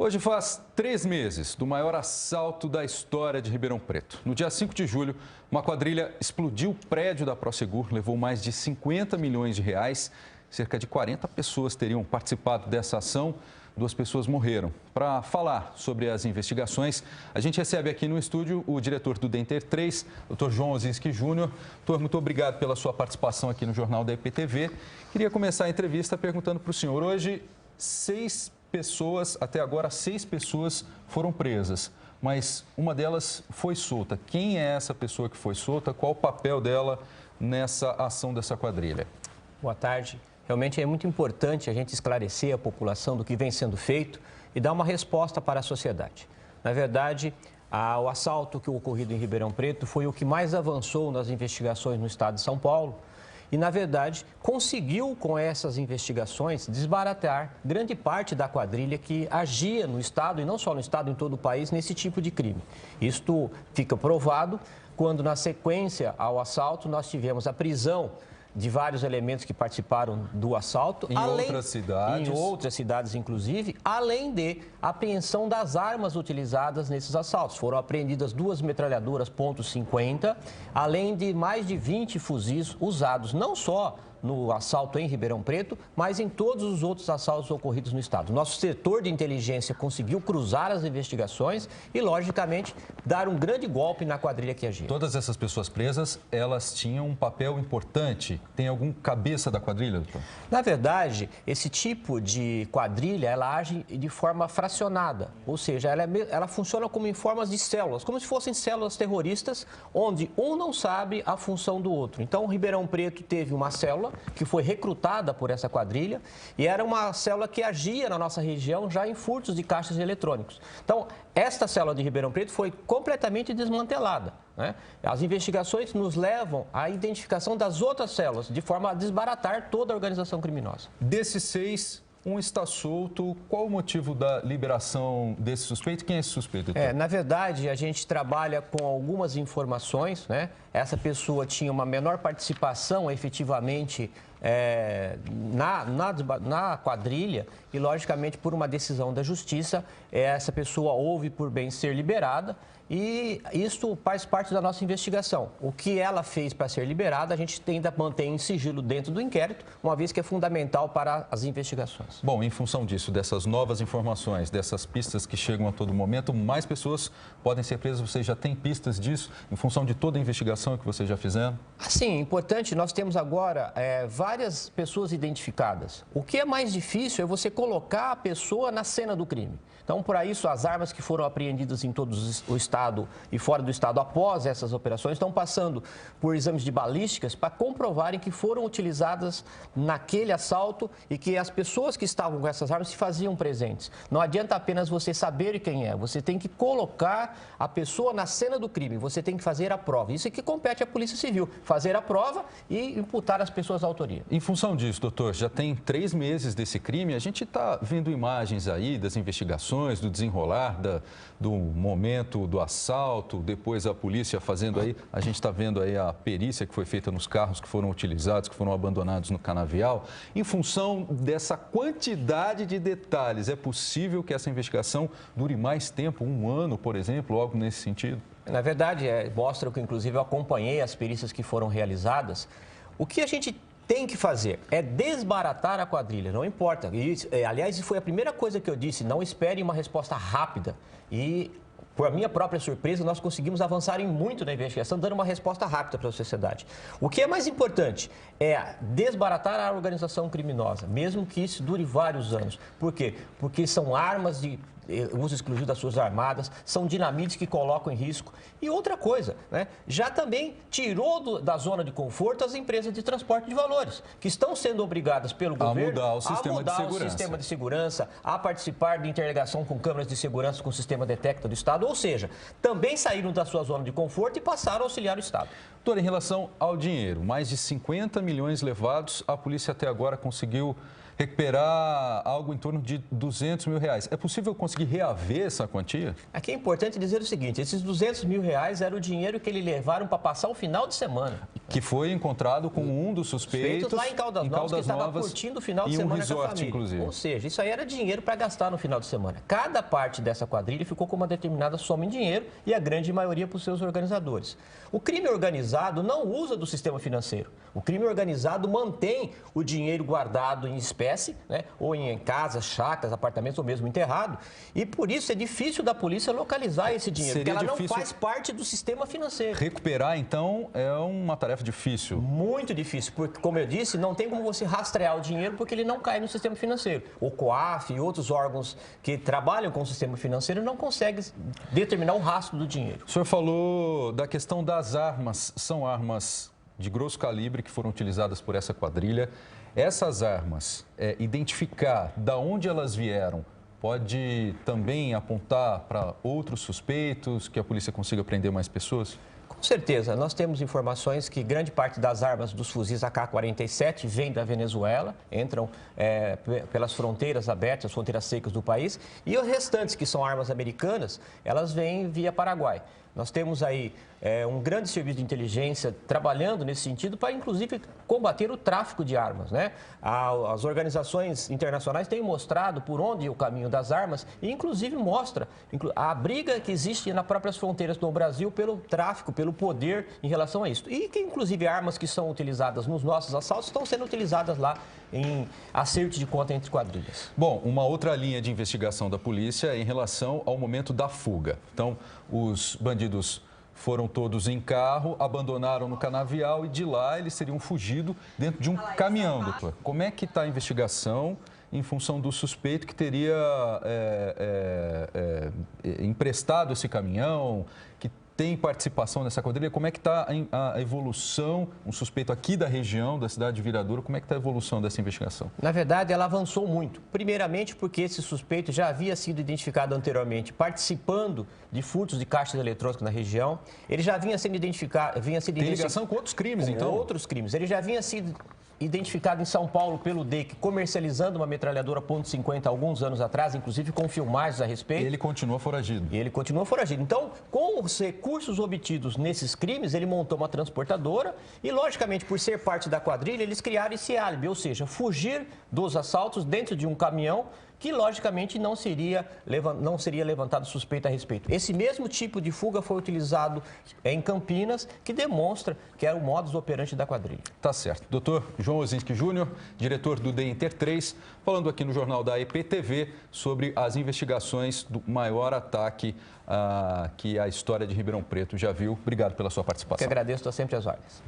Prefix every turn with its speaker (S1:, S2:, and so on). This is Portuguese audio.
S1: Hoje faz 3 meses do maior assalto da história de Ribeirão Preto. No dia 5 de julho, uma quadrilha explodiu o prédio da Prosegur, levou mais de 50 milhões de reais. Cerca de 40 pessoas teriam participado dessa ação. 2 pessoas morreram. Para falar sobre as investigações, a gente recebe aqui no estúdio o diretor do DENTER 3, Dr. João Osinski Júnior. Doutor, muito obrigado pela sua participação aqui no Jornal da EPTV. Queria começar a entrevista perguntando para o senhor. Hoje, até agora 6 pessoas foram presas, mas uma delas foi solta. Quem é essa pessoa que foi solta? Qual o papel dela nessa ação dessa quadrilha?
S2: Boa tarde. Realmente é muito importante a gente esclarecer a população do que vem sendo feito e dar uma resposta para a sociedade. Na verdade, o assalto que ocorrido em Ribeirão Preto foi o que mais avançou nas investigações no estado de São Paulo. E, na verdade, conseguiu, com essas investigações, desbaratar grande parte da quadrilha que agia no Estado, e não só no Estado, em todo o país, nesse tipo de crime. Isto fica provado quando, na sequência ao assalto, nós tivemos a prisão de vários elementos que participaram do assalto.
S1: Em outras cidades.
S2: Em outras cidades, inclusive, além de apreensão das armas utilizadas nesses assaltos. Foram apreendidas 2 metralhadoras .50, além de mais de 20 fuzis usados, não só no assalto em Ribeirão Preto, mas em todos os outros assaltos ocorridos no estado. Nosso setor de inteligência conseguiu cruzar as investigações e, logicamente, dar um grande golpe na quadrilha que agia.
S1: Todas essas pessoas presas, elas tinham um papel importante. Tem algum cabeça da quadrilha, doutor?
S2: Na verdade, esse tipo de quadrilha, ela age de forma fracionada, ou seja, ela funciona como em formas de células, como se fossem células terroristas, onde um não sabe a função do outro. Então, Ribeirão Preto teve uma célula que foi recrutada por essa quadrilha e era uma célula que agia na nossa região já em furtos de caixas eletrônicos. Então, esta célula de Ribeirão Preto foi completamente desmantelada, né? As investigações nos levam à identificação das outras células, de forma a desbaratar toda a organização criminosa.
S1: Desses 6, um está solto. Qual o motivo da liberação desse suspeito? Quem é esse suspeito, doutor?
S2: Na verdade, a gente trabalha com algumas informações, né? Essa pessoa tinha uma menor participação, efetivamente, na quadrilha e, logicamente, por uma decisão da Justiça, essa pessoa houve por bem ser liberada. E isso faz parte da nossa investigação. O que ela fez para ser liberada, a gente ainda mantém em sigilo dentro do inquérito, uma vez que é fundamental para as investigações.
S1: Bom, em função disso, dessas novas informações, dessas pistas que chegam a todo momento, mais pessoas podem ser presas. Vocês já têm pistas disso, em função de toda a investigação que vocês já fizeram?
S2: Sim, importante. Nós temos agora várias pessoas identificadas. O que é mais difícil é você colocar a pessoa na cena do crime. Então, por isso, as armas que foram apreendidas em todo o estado e fora do estado após essas operações estão passando por exames de balísticas para comprovarem que foram utilizadas naquele assalto e que as pessoas que estavam com essas armas se faziam presentes. Não adianta apenas você saber quem é, você tem que colocar a pessoa na cena do crime, você tem que fazer a prova. Isso é que compete à Polícia Civil, fazer a prova e imputar as pessoas a autoria.
S1: Em função disso, doutor, já tem 3 meses desse crime, a gente está vendo imagens aí das investigações, do desenrolar, do momento do assalto, depois a polícia fazendo aí, a gente está vendo aí a perícia que foi feita nos carros que foram utilizados, que foram abandonados no canavial. Em função dessa quantidade de detalhes, é possível que essa investigação dure mais tempo, 1 ano, por exemplo, algo nesse sentido?
S2: Na verdade, mostra que, inclusive, eu acompanhei as perícias que foram realizadas. O que a gente tem que fazer é desbaratar a quadrilha, não importa. Aliás, isso foi a primeira coisa que eu disse, não espere uma resposta rápida. E, por a minha própria surpresa, nós conseguimos avançar muito na investigação, dando uma resposta rápida para a sociedade. O que é mais importante é desbaratar a organização criminosa, mesmo que isso dure vários anos. Por quê? Porque são armas de uso exclusivo das Forças Armadas, são dinamites que colocam em risco. E outra coisa, né? Já também tirou da zona de conforto as empresas de transporte de valores, que estão sendo obrigadas pelo governo
S1: a mudar o sistema
S2: de segurança, a participar de interligação com câmeras de segurança com o sistema Detecta do Estado, ou seja, também saíram da sua zona de conforto e passaram a auxiliar o Estado.
S1: Doutor, em relação ao dinheiro, mais de 50 milhões levados, a polícia até agora conseguiu recuperar algo em torno de 200 mil reais. É possível conseguir reaver essa quantia?
S2: Aqui é importante dizer o seguinte, esses 200 mil reais era o dinheiro que eles levaram para passar o final de semana.
S1: Que foi encontrado com um dos suspeitos
S2: lá em Caldas Novas, que estava curtindo o final de semana com a família. Inclusive. Ou seja, isso aí era dinheiro para gastar no final de semana. Cada parte dessa quadrilha ficou com uma determinada soma em dinheiro e a grande maioria para os seus organizadores. O crime organizado não usa do sistema financeiro. O crime organizado mantém o dinheiro guardado em espécie, né, ou em casas, chácaras, apartamentos ou mesmo enterrado. E por isso é difícil da polícia localizar esse dinheiro, porque ela não faz parte do sistema financeiro.
S1: Recuperar, então, é uma tarefa difícil.
S2: Muito difícil, porque, como eu disse, não tem como você rastrear o dinheiro porque ele não cai no sistema financeiro. O COAF e outros órgãos que trabalham com o sistema financeiro não conseguem determinar o rastro do dinheiro.
S1: O senhor falou da questão das armas. São armas de grosso calibre que foram utilizadas por essa quadrilha. Essas armas, identificar de onde elas vieram, pode também apontar para outros suspeitos, que a polícia consiga prender mais pessoas?
S2: Com certeza, nós temos informações que grande parte das armas dos fuzis AK-47 vem da Venezuela, entram pelas fronteiras abertas, fronteiras secas do país, e os restantes, que são armas americanas, elas vêm via Paraguai. Nós temos aí um grande serviço de inteligência trabalhando nesse sentido para, inclusive, combater o tráfico de armas, né? As organizações internacionais têm mostrado por onde é o caminho das armas e, inclusive, mostra a briga que existe nas próprias fronteiras do Brasil pelo tráfico, pelo poder em relação a isso. E que, inclusive, armas que são utilizadas nos nossos assaltos estão sendo utilizadas lá em acerto de conta entre quadrilhas.
S1: Bom, uma outra linha de investigação da polícia é em relação ao momento da fuga. Então, os bandidos foram todos em carro, abandonaram no canavial e de lá eles teriam fugido dentro de um caminhão, doutor. Como é que está a investigação em função do suspeito que teria emprestado esse caminhão, que tem participação nessa quadrilha? Como é que está a evolução, um suspeito aqui da região, da cidade de Viradouro, como é que está a evolução dessa investigação?
S2: Na verdade, ela avançou muito. Primeiramente porque esse suspeito já havia sido identificado anteriormente participando de furtos de caixas eletrônicas na região. Ele já vinha sendo identificado...
S1: Tem ligação com outros crimes, então?
S2: Com outros crimes. Ele já vinha sido identificado em São Paulo pelo DEIC, comercializando uma metralhadora .50 alguns anos atrás, inclusive com filmagens a respeito.
S1: E ele continua foragido.
S2: Então, com os recursos obtidos nesses crimes, ele montou uma transportadora e, logicamente, por ser parte da quadrilha, eles criaram esse álibi, ou seja, fugir dos assaltos dentro de um caminhão que, logicamente, não seria levantado suspeita a respeito. Esse mesmo tipo de fuga foi utilizado em Campinas, que demonstra que era o modus operandi da quadrilha.
S1: Tá certo. Doutor João Osinski Júnior, diretor do DEINTER 3, falando aqui no Jornal da EPTV sobre as investigações do maior ataque que a história de Ribeirão Preto já viu. Obrigado pela sua participação.
S2: Que agradeço, estou sempre às ordens.